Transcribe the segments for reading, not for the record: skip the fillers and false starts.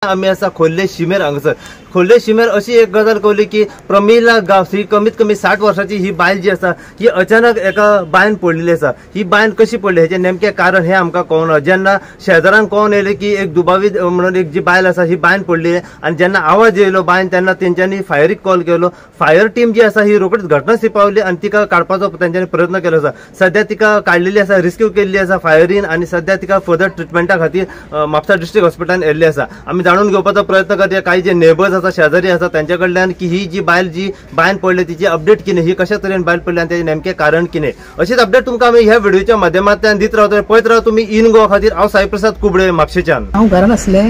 आम्ही असा खोल्ले शिमेर हांगसर खोल्ले शिमेर अशी एक गजाल कळली की प्रमिला गांव ही कमीत कमी 60 वर्षाची ही बायल जी आसा ही अचानक एका बायन पडलेली आसा। ही बायन कशी पडली हेचे नेमके कारण हे आमकां कळना। जेन्ना शेजाऱ्यांक कळून येयलें की एक दुबावी म्हणून एक जी बायल आसा ही बायन पडली आनी जेन्ना आवाज येयलो बायन तेन्ना तेंच्यांनी फायरीक कॉल केलो। फायर टीम जी आसा ही रोखडीच घटनास्थळी पावली आनी तिका काडपाचो तेंच्यांनी प्रयत्न केलो आसा। सध्या तिका काडलेली आसा, रेस्क्यू केल्ली आसा फायरीन आनी सध्या तिका फर्दर ट्रिटमेंटा खातीर म्हापसा डिस्ट्रिक्ट हॉस्पिटलांत व्हेल्ली आसा। आमी जाणून घेवपाचो प्रयत्न करया काही जे नेबर्स आसा शेजारी आसा त्यांच्या कडल्यान की ही जी बायन पडली तिची अपडेट कितें, ही कशा तरेन बायल पडली आनी तेजें नेमकें कारण कितें अशीच अपडेट तुमकां आमी ह्या व्हिडिओच्या माध्यमांतल्यान दित रावतले। पळयत राव तुमी इन गोवा खातीर। हांव साई प्रसाद कुबडे म्हापशेच्यान। हांव घरान आसले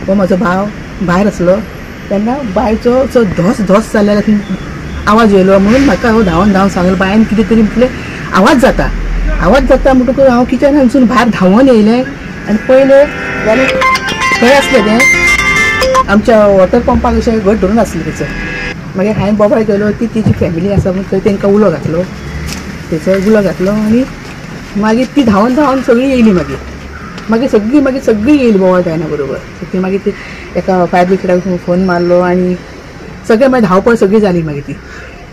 व म्हजो भाव भायर आसलो तेन्ना बायचो असो धोस जाल्यार आवाज येयलो म्हणून म्हाका हांव धांवन सांगलें बायन कितें तरी म्हटलें आवाज जाता म्हणटकूच हांव किचनानसून भायर धांवन येयलें आनी पयलें जाल्यार खंय आसलें तें आमच्या वॉटर पंपाक अशें घट धरून आसलें थंयसर। मागीर हांवें बोबाय केलो ती तिची फॅमिली आसा म्हणून थंय तांकां उलो घातलो आनी मागीर ती धांवन सगळीं येयली। मागीर सगळीं येयली बोवाळ जायना बरोबर। ती मागीर ती एका फायर ब्रिगेडाक फोन मारलो आनी सगळें मागीर धांवपळ सगळी जाली मागीर ती।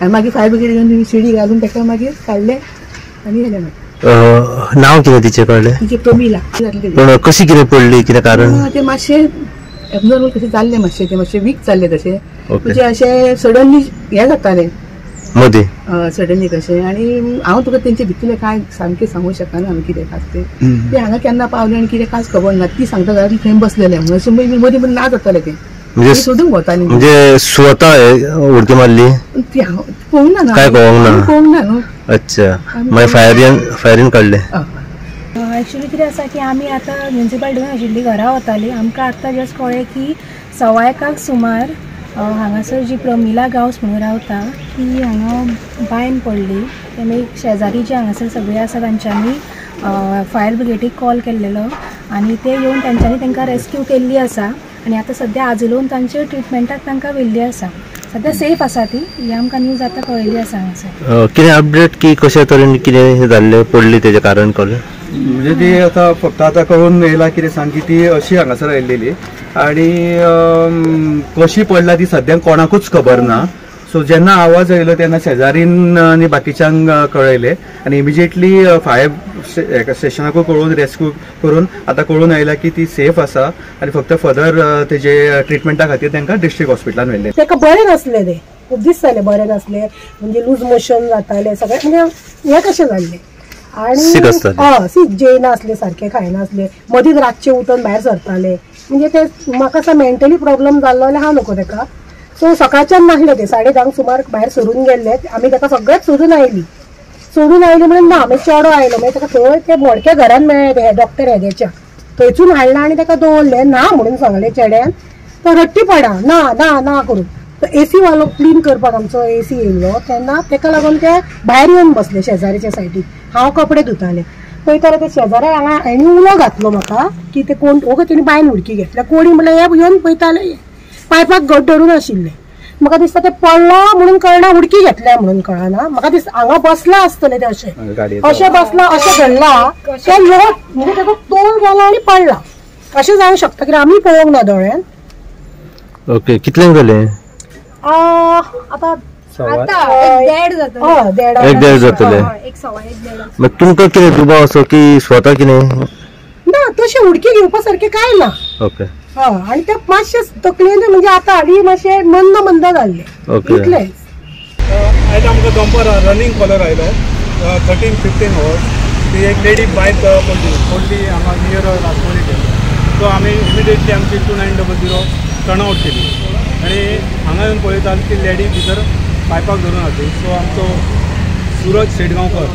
आनी मागीर फायर ब्रिगेड घेवन शिडी घालून ताका मागीर काडलें आनी येलें मागीर। नाव कितें तिचें कळ्ळें? तिची प्रमिला। पण कशी कितें पडली, कितें कारण? तें मातशें एबनॉर्मल कशें जाल्लें, मातशें वीक जाल्लें तशें म्हणजे अशें सडनली हें जातालें मदीं सडनली कशें। आनी हांव तुका तेंचे भितरलें कांय सामकें सांगूंक शकना हांवें कितें खास तें हांगा केन्ना पावलें आनी कितें कांयच खबर ना। ती सांगता जाल्यार थंय बसलेलें म्हणून अशें मदीं ना जातालें तें म्हणजे सोदूंक वतालीं म्हणजे स्वता उडकी मारली ती हांव पळोवंक ना न्हू। अच्छा मागीर फायरीन काडलें। एक्चुअली कितें आसा की आमी आतां म्युनिसिपालिटीन आशिल्ली घरा वताली। आमकां आतां जस्ट कळ्ळें की 1:15 सुमार हांगासर जी प्रमिला गांवस म्हणून रावता ती हांगा बायन पडली। तेमी शेजारी जे हांगासर सगळे आसा तांच्यांनी फायर ब्रिगेडीक कॉल केल्लेलो आनी ते येवन तेंच्यांनी तांकां रेस्क्यू केल्ली आसा आनी आतां सद्या आजून तांचे ट्रिटमेंटाक तांकां व्हेल्ली आसा। सद्या सेफ आसा ती, ही आमकां न्यूज आतां कळयली आसा हांगासर। कितें अपडेट की कशा तरेन कितें जाल्लें पडली तेजें कारण कळ्ळें? म्हणजे ती आता फक्त आता कळून येयला कितें सांग की ती अशी हांगासर आयिल्ली आनी कशी पडला ती सद्या कोणाकूच खबर ना। सो जेन्ना आवाज येयलो तेन्ना शेजारीन आनी बाकीच्यांक कळयलें आनी इमिजिएटली फायर स्टेशनाकूय कळून रेस्क्यू करून आतां कळून आयला की ती सेफ आसा आनी फक्त फर्दर तेजे ट्रिटमेंटा खातीर तांकां डिस्ट्रिक्ट हॉस्पिटलान व्हेल्लें। ताका बरें नासलें तें खूब दीस जाले बरें नासलें म्हणजे लूज मोशन जातालें सगळें म्हणजे हें कशें जाल्लें आनी जेयना आसलें सारकें खायना आसलें मदींच रातचें उठून भायर सरतालें म्हणजे तें म्हाका असो मेंटली प्रॉब्लम जाल्लो जाल्यार हांव नको ताका। सो सकाळच्यान नासलें तें 10:30 सुमार भायर सरून गेल्ले आमी ताका सगळेंच सोदून आयली म्हणून ना मागीर चेडो आयलो मागीर ताका थंय ते मोडक्या घरान मेळ्ळें तें डॉक्टर हेदेच्या थंयसून हाडला आनी ताका दवरलें ना म्हणून सांगलें चेड्यान। तो रट्टी पडा ना करून एसी वालो क्लीन करपाक आमचो एसी येयलो तेन्ना ताका लागून ते भायर येवन बसले शेजारीच्या सायडीक। हांव कपडे धुतालें पळयताले ते शेजाऱ्या हांगा हांणी उलो घातलो म्हाका की ते कोण तेणी बायन उडकी घेतल्या कोणी म्हणल्यार हे येवन पळयताले पायपाक घट धरून आशिल्ले। म्हाका दिसता ते पडलो म्हणून कळना उडकी घेतल्या म्हणून कळना। म्हाका दिसता हांगा बसला आसतले ते अशें बसला अशें घडला ते लोक म्हणजे ताका तोल गेला आनी पडला अशें जावंक शकता कित्याक आमी पळोवंक ना दोळ्यान। ओके कितल्यांक जालें? आता एक देड जातले। मग तुमकां कितें दुबाव असो की स्वता कितें ना तशें उडकी घेवपा सारकें कांय ना। ओके आनी ते मातशें तकलेन म्हणजे आतां हालीं मातशें मंद जाल्लें इतलेंच। आयज आमकां दनपार रनिंग कॉलर आयलो 13-15 आवर्स ती एक लेडी बायक पडली हांगा नियर राजमोरी। सो आमी इमिडिएटली आमची 2900 टर्नआउट केली आनी हांगा येवन पळयता की लेडी भितर पायपाक धरून आसली। सो आमचो सुरज शेटगांवकर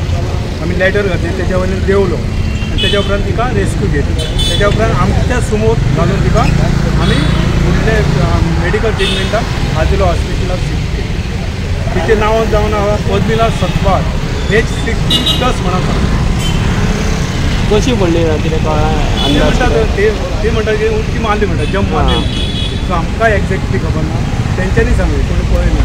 आमी लेटर घातली तेच्या वयल्यान देवलो आनी तेच्या उपरांत तिका रेस्क्यू केली। तेच्या उपरांत आमच्या समोर घालून तिका आमी फुडले मेडिकल ट्रिटमेंटाक आजिलो हॉस्पिटलाक शिफ्ट केली। तिचें नांव जावन पद्मिला सतपाल एज 60+ म्हणून। कशी पडली कितें ते म्हणटा की उडकी मारली म्हणटा जंप मारली। सो आमकां एक्झॅक्टली खबर ना तेंच्यांनी सांगलें कोणी पळयना।